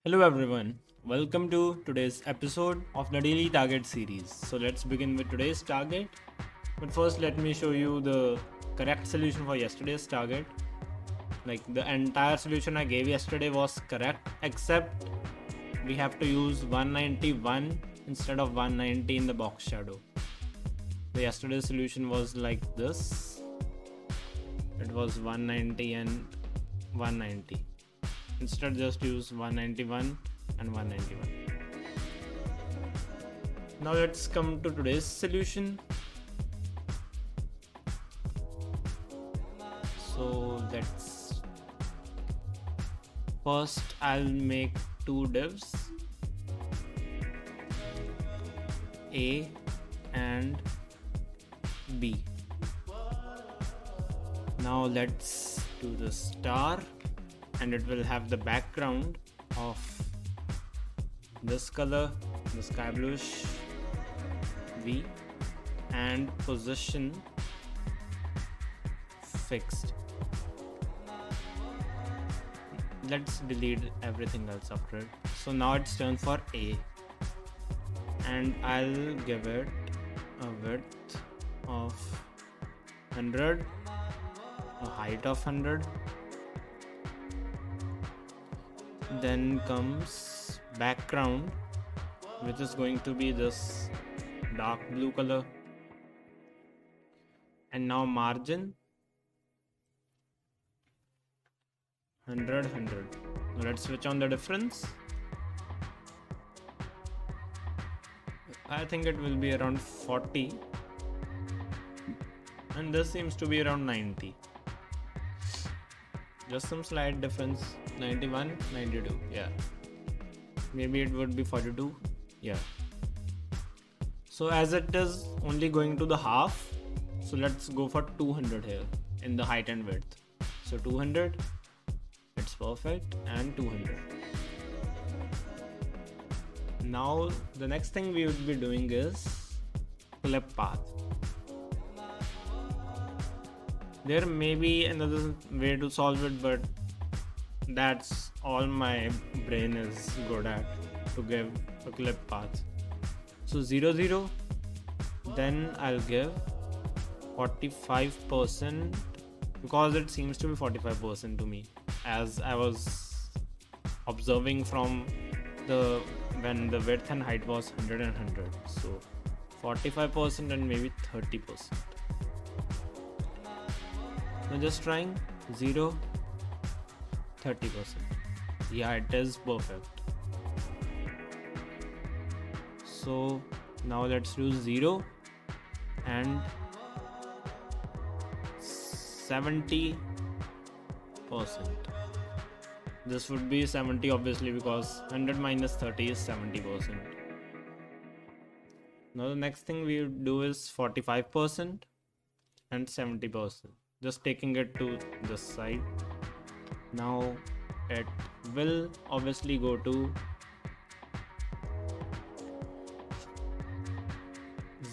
Hello everyone, welcome to today's episode of the Daily Target series. So let's begin with today's target. But first, let me show you the correct solution for yesterday's target. Like the entire solution I gave yesterday was correct, except we have to use 191 instead of 190 in the box shadow. The yesterday's solution was like this. It was 190 and 190. Instead, just use 191 and 191. Now let's come to today's solution. So let's first I'll make two divs, A and B. Now let's do the star, and it will have the background of this color, the sky bluish V, and position fixed. Let's delete everything else after it. So now it's turn for A, and I'll give it a width of 100, a height of 100. Then comes background, which is going to be this dark blue color, and now margin 100. Now let's switch on the difference. I think it will be around 40, and this seems to be around 90. Just some slight difference. 91, 92. Yeah, maybe it would be 42. Yeah. So as it is only going to the half, so let's go for 200 here in the height and width. So 200, it's perfect, and 200. Now the next thing we would be doing is clip path. There may be another way to solve it, but that's all my brain is good at, to give a clip path. So 0 0, then I'll give 45%, because it seems to be 45% to me, as I was observing from when the width and height was 100 and 100. So 45% and maybe 30%. Now just trying 0, 30%. Yeah, it is perfect. So now let's do 0 and 70%. This would be 70 obviously, because 100 minus 30 is 70%. Now the next thing we would do is 45% and 70%. Just taking it to this side. Now it will obviously go to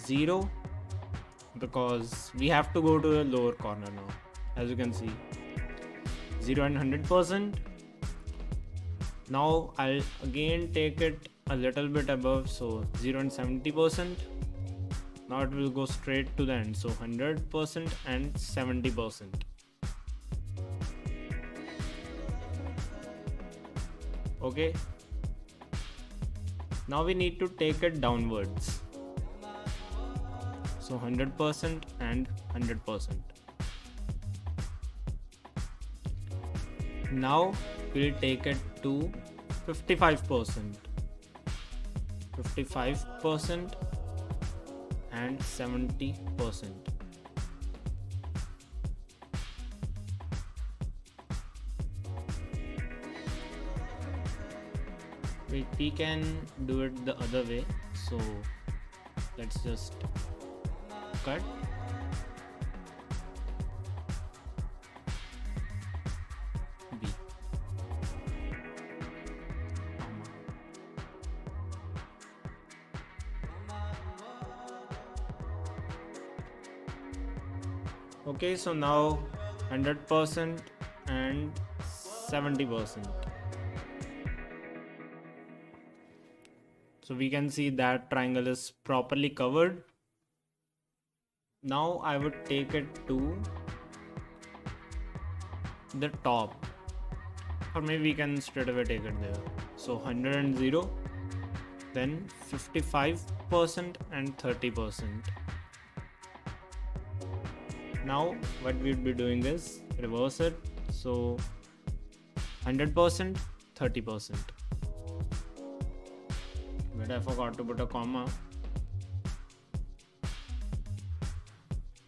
0, because we have to go to the lower corner now. As you can see, 0 and 100%. Now I'll again take it a little bit above, so 0 and 70%. Now it will go straight to the end, so 100% and 70%. Okay. Now we need to take it downwards. So 100% and 100%. Now we'll take it to 55%. 55% and 70%. We can do it the other way, so let's just cut. B. Okay, so now 100% and 70%. So we can see that triangle is properly covered. Now I would take it to the top, or maybe we can straight away take it there. So 100 and 0, then 55% and 30%. Now what we would be doing is reverse it. So 100%, 30%. But I forgot to put a comma.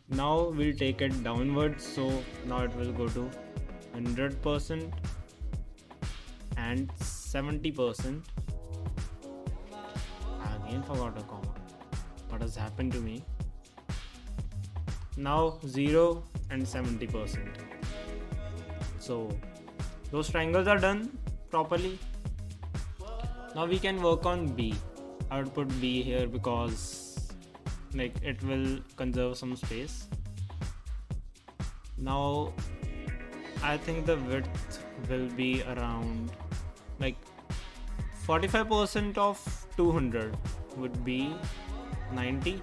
Now we'll take it downwards. So now it will go to 100% and 70%. I again forgot a comma. What has happened to me? Now 0 and 70%. So those triangles are done properly. Now we can work on B. I would put B here because like it will conserve some space. Now I think the width will be around like 45% of 200 would be 90,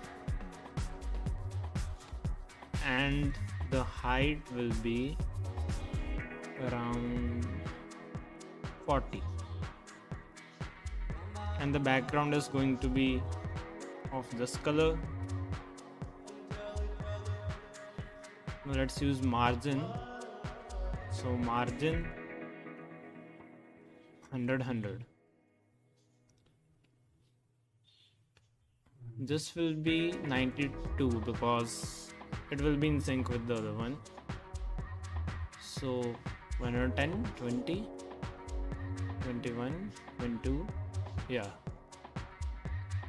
and the height will be around 40, and the background is going to be of this color. Now let's use margin. So margin 100. This will be 92 because it will be in sync with the other one. So 110, 20, 21, 22. Yeah.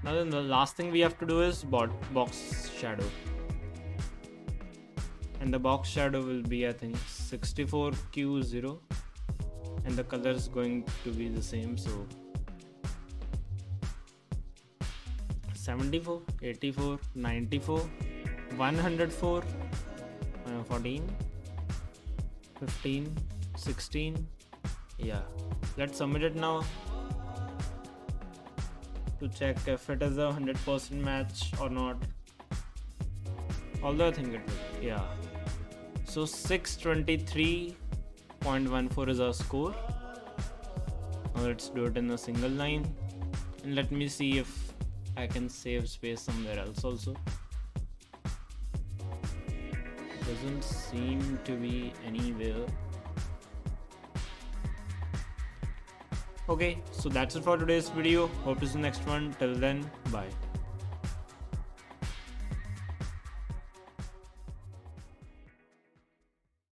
Now then the last thing we have to do is box shadow. And the box shadow will be I think 64Q0, and the color is going to be the same. So 74, 84, 94, 104, 14, 15, 16. Yeah, let's submit it now to check if it is a 100% match or not. Although I think it will. Yeah. So 623.14 is our score. Now let's do it in a single line, and let me see if I can save space somewhere else also. Doesn't seem to be anywhere. Okay, so that's it for today's video. Hope to see you next one. Till then, bye.